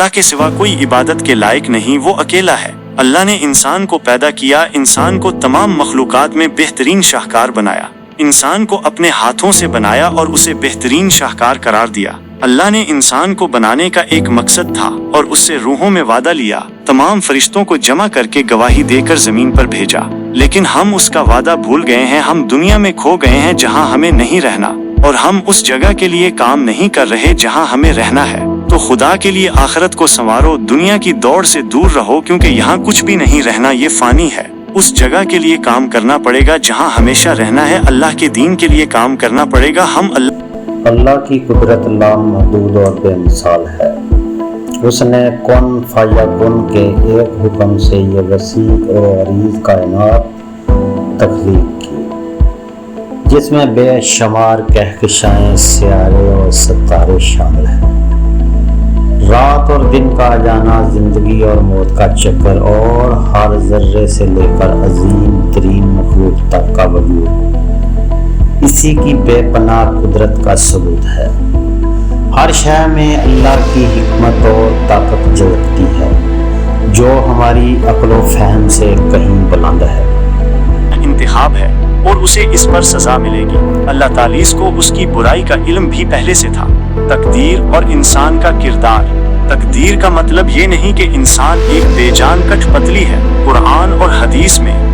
अल्लाह के सिवा कोई इबादत के लायक नहीं, वो अकेला है। अल्लाह ने इंसान को पैदा किया, इंसान को तमाम मखलूकात में बेहतरीन शाहकार बनाया, इंसान को अपने हाथों से बनाया और उसे बेहतरीन शाहकार करार दिया। अल्लाह ने इंसान को बनाने का एक मकसद था और उससे रूहों में वादा लिया, तमाम फरिश्तों को जमा करके गवाही देकर जमीन पर भेजा, लेकिन हम उसका वादा भूल गए हैं। हम दुनिया में खो गए हैं जहां हमें नहीं रहना, और हम उस जगह के लिए काम नहीं कर रहे जहां हमें रहना है। तो खुदा के लिए आखिरत को संवारो, दुनिया की दौड़ से दूर रहो, क्योंकि यहाँ कुछ भी नहीं रहना, ये फानी है। उस जगह के लिए काम करना पड़ेगा जहाँ हमेशा रहना है, अल्लाह के दीन के लिए काम करना पड़ेगा। हम अल्लाह की कुदरत लामहदूद और बेमिसाल है। उसने कुन फयकुन के एक हुक्म से ये वसी और अरीज कायनात तख्लीक की, जिसमें बेशुमार कहकशाएं, सियारे और सितारे शामिल हैं। रात और दिन का आ जाना, जिंदगी और मौत का चक्कर, और हर जर्रे से लेकर अजीम तरीन मखलूक तक का वजूद इसी की बेपनाह कुदरत का सबूत है। हर शय में अल्लाह की हिकमत और ताकत झलकती है, जो हमारी अक्ल फहम से कहीं बुलंद है। इंतखाब है और उसे इस पर सजा मिलेगी। अल्लाह तालीस को उसकी बुराई का इल्म भी पहले से था। तकदीर और इंसान का किरदार। तकदीर का मतलब ये नहीं कि इंसान एक बेजान कठपुतली है। कुरान और हदीस में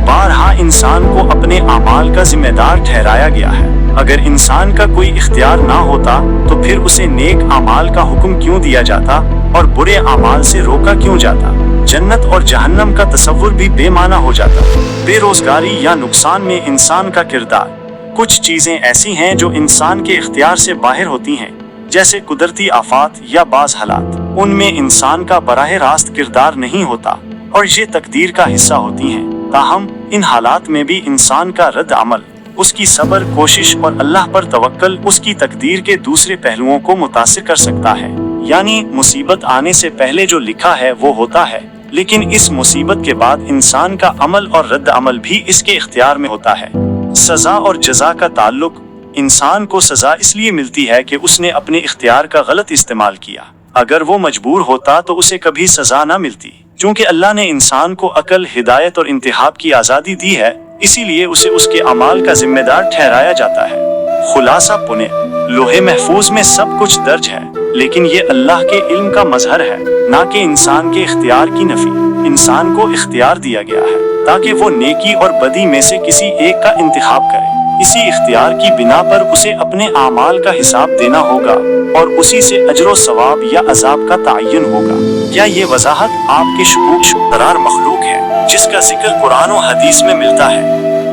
बारहा इंसान को अपने आमाल का जिम्मेदार ठहराया गया है। अगर इंसान का कोई इख्तियार ना होता तो फिर उसे नेक आमाल का हुक्म क्यों दिया जाता और बुरे आमाल से रोका क्यों जाता? जन्नत और जहन्नम का तसव्वुर भी बेमाना हो जाता। बेरोजगारी या नुकसान में इंसान का किरदार। कुछ चीजें ऐसी हैं जो इंसान के इख्तियार से बाहर होती हैं, जैसे कुदरती आफात या बाज हालात। उनमें इंसान का बराह रास्त किरदार नहीं होता और ये तकदीर का हिस्सा होती हैं। ताहम इन हालात में भी इंसान का रद्द अमल, उसकी सब्र, कोशिश और अल्लाह पर तवक्कल उसकी तकदीर के दूसरे पहलुओं को मुतासिर कर सकता है। यानी मुसीबत आने से पहले जो लिखा है वो होता है, लेकिन इस मुसीबत के बाद इंसान का अमल और रद्द अमल भी इसके इख्तियार में होता है। सजा और जजा का ताल्लुक। इंसान को सजा इसलिए मिलती है कि उसने अपने इख्तियार का गलत इस्तेमाल किया। अगर वो मजबूर होता तो उसे कभी सजा न मिलती। क्योंकि अल्लाह ने इंसान को अकल, हिदायत और इंतखाब की आज़ादी दी है, इसीलिए उसे उसके अमाल का जिम्मेदार ठहराया जाता है। खुलासा पुणे। लोहे महफूज में सब कुछ दर्ज है, लेकिन ये अल्लाह के इल्म का मजहर है, ना कि इंसान के इख्तियार की नफी। इंसान को इख्तियार दिया गया है ताकि वो नेकी और बदी में से किसी एक का इंतखाब करे। इसी इख्तियार की बिना पर उसे अपने आमाल का हिसाब देना होगा और उसी से अजर सवाब या अजाब का तायन होगा। क्या ये वजाहत आपके शुकूक करार मखलूक है जिसका जिक्र कुरान और हदीस में मिलता है?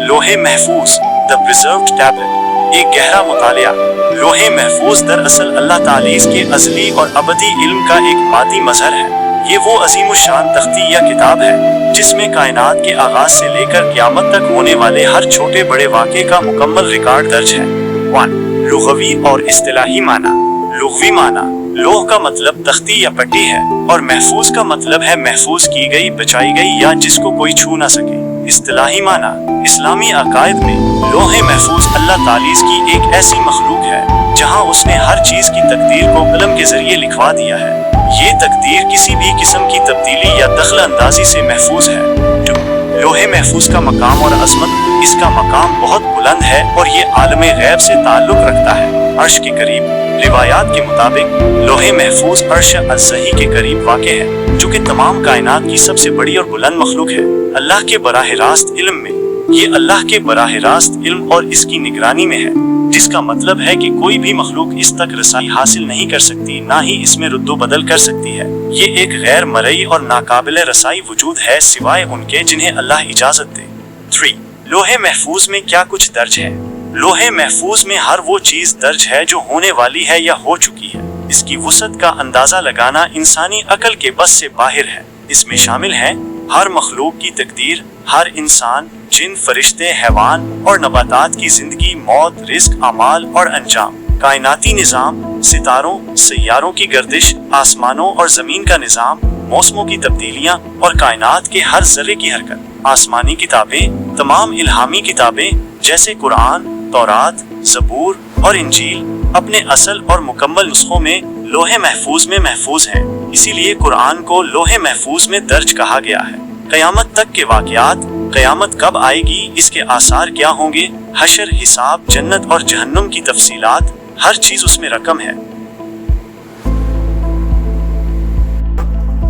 लोहे महफूज, द प्रिजर्व्ड टैबलेट। एक गहरा मुतालिया। लोहे महफूज दरअसल अल्लाह तालीस के अज़ली और अबदी इल्म का एक मादी मजहर है। ये वो अजीमुशान तख्ती या किताब है जिसमें कायनात के आगाज से लेकर क़यामत तक होने वाले हर छोटे बड़े वाक़े का मुकम्मल रिकॉर्ड दर्ज है। 1. लुग़वी और इस्तिलाही माना। लुग़वी माना, लोह का मतलब तख्ती या पट्टी है और महफूज का मतलब है महफूज की गई, बचाई गई या जिसको कोई छू ना सके। इस्तिलाही माना, इस्लामी अकायद में लोहे महफूज अल्लाह तालीस की एक ऐसी मखलूक है जहाँ उसने हर चीज की तकदीर को कलम के जरिए लिखवा दिया है। ये तकदीर किसी भी किस्म की तब्दीली या दखल अंदाजी से महफूज है। 2. लोहे महफूज का मकाम और अजमत। इसका मकाम बहुत बुलंद है और ये आलमे गैब से ताल्लुक रखता है, अर्श के करीब। रिवायात के मुताबिक लोहे महफूज अर्श अज़्ज़ही के करीब वाक़े है, जो कि तमाम कायनात की सबसे बड़ी और बुलंद मखलूक है। अल्लाह के बराह रास्त इल्म में, ये अल्लाह के बराह रास्त इल्म और इसकी निगरानी में है, जिसका मतलब है कि कोई भी मखलूक इस तक रसाई हासिल नहीं कर सकती, ना ही इसमें रुद्दो बदल कर सकती है। ये एक गैर मरई और नाकाबिले रसाई वजूद है सिवाय उनके जिन्हें अल्लाह इजाजत दे। 3. लोहे महफूज में क्या कुछ दर्ज है? लोहे महफूज में हर वो चीज दर्ज है जो होने वाली है या हो चुकी है। इसकी वुसअत का अंदाजा लगाना इंसानी अकल के बस से बाहर है। इसमें शामिल है हर मखलूक की तकदीर, हर इंसान, जिन, फरिश्ते, हैवान और नबातात की जिंदगी, मौत, रिस्क, अमाल और अंजाम, कायनाती निज़ाम, सितारों, सैयारों की गर्दिश, आसमानों और जमीन का निज़ाम, मौसमों की तब्दीलियां और कायनात के हर जर्रे की हरकत। आसमानी किताबें, तमाम इल्हामी किताबें जैसे कुरान, तौरात, ज़बूर और इंजील अपने असल और मुकम्मल नुस्खों में लोहे महफूज में महफूज हैं। इसीलिए कुरान को लोहे महफूज में दर्ज कहा गया है। कयामत तक के वाक़यात, कयामत कब आएगी, इसके आसार क्या होंगे, हशर, हिसाब, जन्नत और जहन्नुम की तफसीलात, हर चीज उसमें रकम है।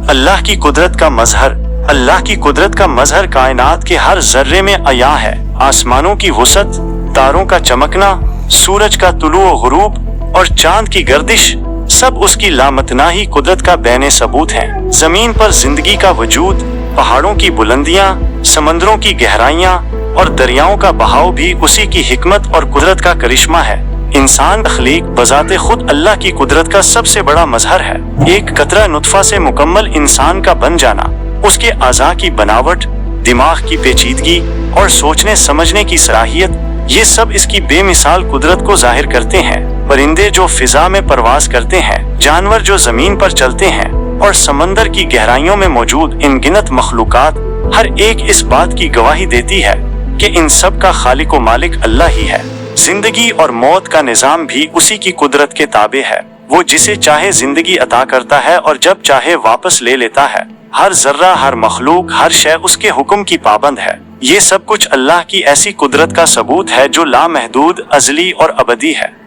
अल्लाह की कुदरत का मजहर, अल्लाह की कुदरत का मजहर कायनात के हर जर्रे में अया है। आसमानों की वुसअत, तारों का चमकना, सूरज का तुलू व गुरूब और चांद की गर्दिश, सब उसकी लामतनाही कुदरत का बैने सबूत है। जमीन पर जिंदगी का वजूद, पहाड़ों की बुलंदियां, समंदरों की गहराइयां और दरियाओं का बहाव भी उसी की हिकमत और कुदरत का करिश्मा है। इंसान तख्लीक बजाते खुद अल्लाह की कुदरत का सबसे बड़ा मजहर है। एक कतरा नुतफा से मुकम्मल इंसान का बन जाना, उसके आज़ा की बनावट, दिमाग की पेचीदगी और सोचने समझने की सलाहियत, ये सब इसकी बेमिसाल कुदरत को जाहिर करते हैं। परिंदे जो फिजा में परवाज करते हैं, जानवर जो जमीन पर चलते हैं और समंदर की गहराइयों में मौजूद इनगिनत मखलूकात, हर एक इस बात की गवाही देती है कि इन सब का खालिक व मालिक अल्लाह ही है। जिंदगी और मौत का निजाम भी उसी की कुदरत के ताबे है। वो जिसे चाहे जिंदगी अता करता है और जब चाहे वापस ले लेता है। हर जर्रा, हर मखलूक, हर शय उसके हुक्म की पाबंद है। ये सब कुछ अल्लाह की ऐसी कुदरत का सबूत है जो लामहदूद, अजली और अबदी है।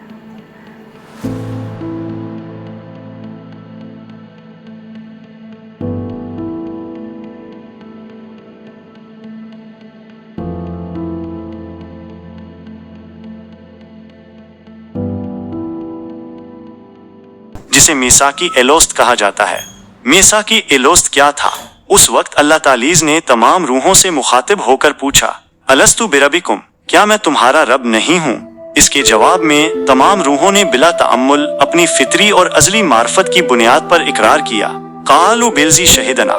जिसे मीसाकी एलोस्त कहा जाता है। मीसाकी एलोस्त क्या था? उस वक्त अल्लाह तालीज़ ने तमाम रूहों से मुखातिब होकर पूछा, अलस्तु बिरबिकुम, क्या मैं तुम्हारा रब नहीं हूँ? इसके जवाब में तमाम रूहों ने बिला तअम्मुल अपनी फितरी और अजली मार्फत की बुनियाद पर इकरार किया। कालू बिल्जी शहीदना,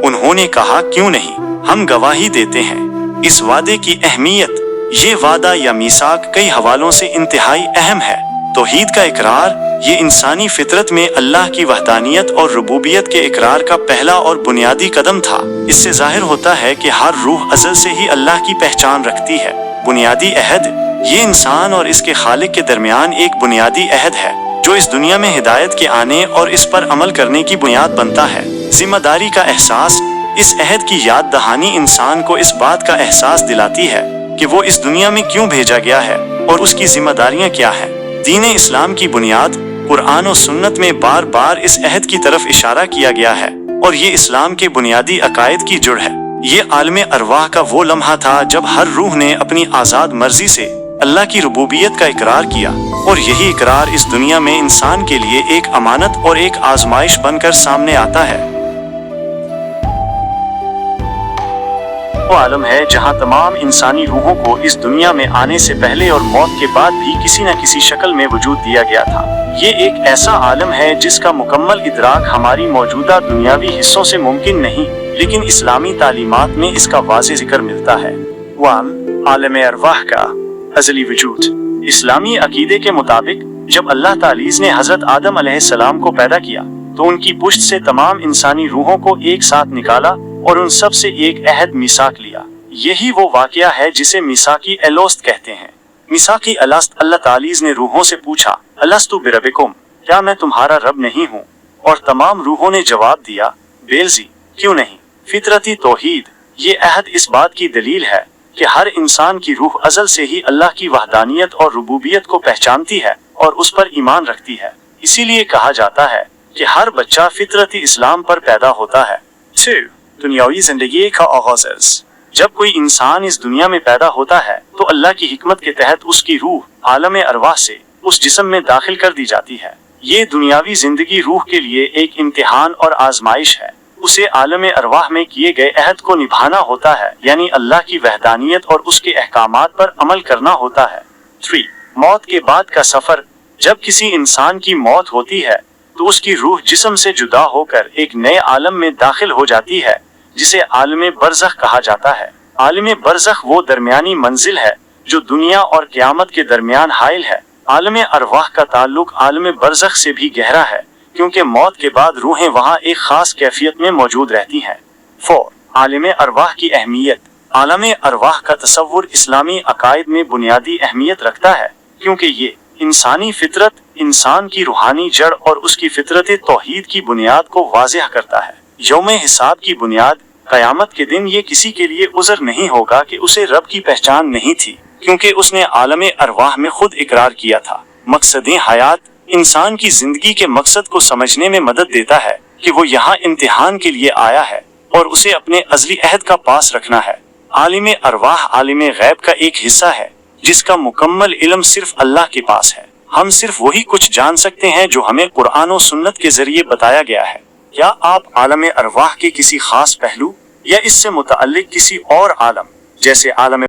उन्होंने कहा क्यों नहीं, हम गवाही देते हैं। इस वादे की अहमियत, ये वादा या मीसाक कई हवालों से इंतहाई अहम है। तौहीद का इकरार, ये इंसानी फितरत में अल्लाह की वहदानियत और रुबूबियत के इकरार का पहला और बुनियादी कदम था। इससे जाहिर होता है कि हर रूह अज़ल से ही अल्लाह की पहचान रखती है। बुनियादी अहद, ये इंसान और इसके खालिक के दरमियान एक बुनियादी अहद है जो इस दुनिया में हिदायत के आने और इस पर अमल करने की बुनियाद बनता है। जिम्मेदारी का एहसास, इस अहद की याद दहानी इंसान को इस बात का एहसास दिलाती है कि वो इस दुनिया में क्यों भेजा गया है और उसकी जिम्मेदारियां क्या हैं। दीन इस्लाम की बुनियाद, कुरान और सुन्नत में बार बार इस अहद की तरफ इशारा किया गया है और ये इस्लाम के बुनियादी अकायद की जुड़ है। ये आलमे अरवाह का वो लम्हा था जब हर रूह ने अपनी आज़ाद मर्जी से अल्लाह की रुबूबियत का इकरार किया और यही इकरार इस दुनिया में इंसान के लिए एक अमानत और एक आजमाइश बनकर सामने आता है। वो आलम है जहाँ तमाम इंसानी रूहों को इस दुनिया में आने से पहले और मौत के बाद भी किसी न किसी शक्ल में वजूद दिया गया था। ये एक ऐसा आलम है जिसका मुकम्मल इदराक हमारी मौजूदा दुनियावी हिस्सों से मुमकिन नहीं, लेकिन इस्लामी तालीमात में इसका वाज़ेह जिक्र मिलता है। आलम अरवाह का अज़ली वजूद। इस्लामी अकीदे के मुताबिक जब अल्लाह तालीज़ ने हज़रत आदम अलैहिस्सलाम को पैदा किया तो उनकी पुश्त से तमाम इंसानी रूहों को एक साथ निकाला और उन सब से एक अहद मिसाक लिया। यही वो वाक़या है जिसे मिसाकी एलोस्त कहते हैं। मिसाकी अलस्त, अल्लाह तालीज़ ने रूहों से पूछा, अलस्तु बिरबिकुम, क्या मैं तुम्हारा रब नहीं हूँ? और तमाम रूहों ने जवाब दिया, बेलजी, क्यों नहीं। फितरती तौहीद, ये अहद इस बात की दलील है कि हर इंसान की रूह अज़ल से ही अल्लाह की वहदानियत और रुबूबियत को पहचानती है और उस पर ईमान रखती है। इसीलिए कहा जाता है कि हर बच्चा फितरती इस्लाम पर पैदा होता है। दुनियावी जिंदगी का आगाज़। जब कोई इंसान इस दुनिया में पैदा होता है तो अल्लाह की हिकमत के तहत उसकी रूह आलम अरवाह से उस जिस्म में दाखिल कर दी जाती है। ये दुनियावी जिंदगी रूह के लिए एक इम्तिहान और आजमाइश है। उसे आलम अरवाह में किए गए अहद को निभाना होता है, यानी अल्लाह की वहदानियत और उसके अहकामात पर अमल करना होता है। 3. मौत के बाद का सफर। जब किसी इंसान की मौत होती है तो उसकी रूह जिस्म से जुदा होकर एक नए आलम में दाखिल हो जाती है जिसे आलम बरज़ख कहा जाता है। आलम बरज़ख वो दरमियानी मंजिल है जो दुनिया और क़यामत के दरमियान हाइल है। आलम अरवाह का ताल्लुक आलम बरज़ख से भी गहरा है क्योंकि मौत के बाद रूहें वहाँ एक खास कैफियत में मौजूद रहती हैं। 4. आलम अरवाह की अहमियत। आलम अरवाह का तसव्वुर इस्लामी अकायद में बुनियादी अहमियत रखता है क्योंकि ये इंसानी फितरत इंसान की रूहानी जड़ और उसकी फितरत तौहीद की बुनियाद को वाज़ेह करता है। यौम हिसाब की बुनियाद क़यामत के दिन ये किसी के लिए उज़र नहीं होगा कि उसे रब की पहचान नहीं थी, क्योंकि उसने आलम अरवाह में खुद इकरार किया था। मकसद हयात इंसान की जिंदगी के मकसद को समझने में मदद देता है कि वो यहाँ इम्तिहान के लिए आया है और उसे अपने अज़ली अहद का पास रखना है। आलिम अरवाह आलिम गैब का एक हिस्सा है जिसका मुकम्मल इल्म सिर्फ अल्लाह के पास है। हम सिर्फ वही कुछ जान सकते हैं जो हमें कुरान और सुन्नत के जरिए बताया गया है। क्या आप आलम अरवाह के किसी खास पहलू या इससे मुतअल्लिक किसी और आलम जैसे आलम